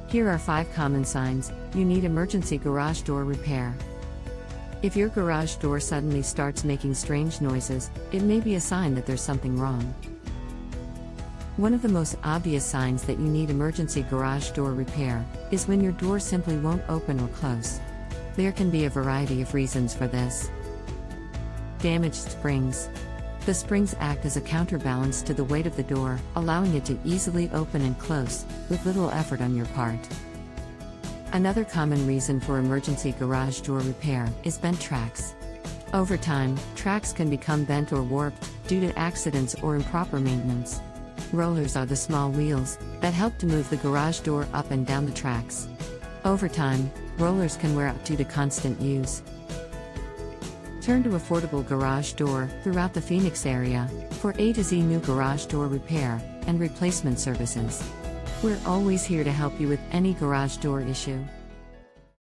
Here are 5 common signs you need emergency garage door repair. If your garage door suddenly starts making strange noises, it may be a sign that there's something wrong. One of the most obvious signs that you need emergency garage door repair is when your door simply won't open or close. There can be a variety of reasons for this. Damaged springs. The springs act as a counterbalance to the weight of the door, allowing it to easily open and close, with little effort on your part. Another common reason for emergency garage door repair is bent tracks. Over time, tracks can become bent or warped due to accidents or improper maintenance. Rollers are the small wheels that help to move the garage door up and down the tracks. Over time, rollers can wear out due to constant use. Turn to Affordable Garage Door throughout the Phoenix area for A to Z new garage door repair and replacement services. We're always here to help you with any garage door issue.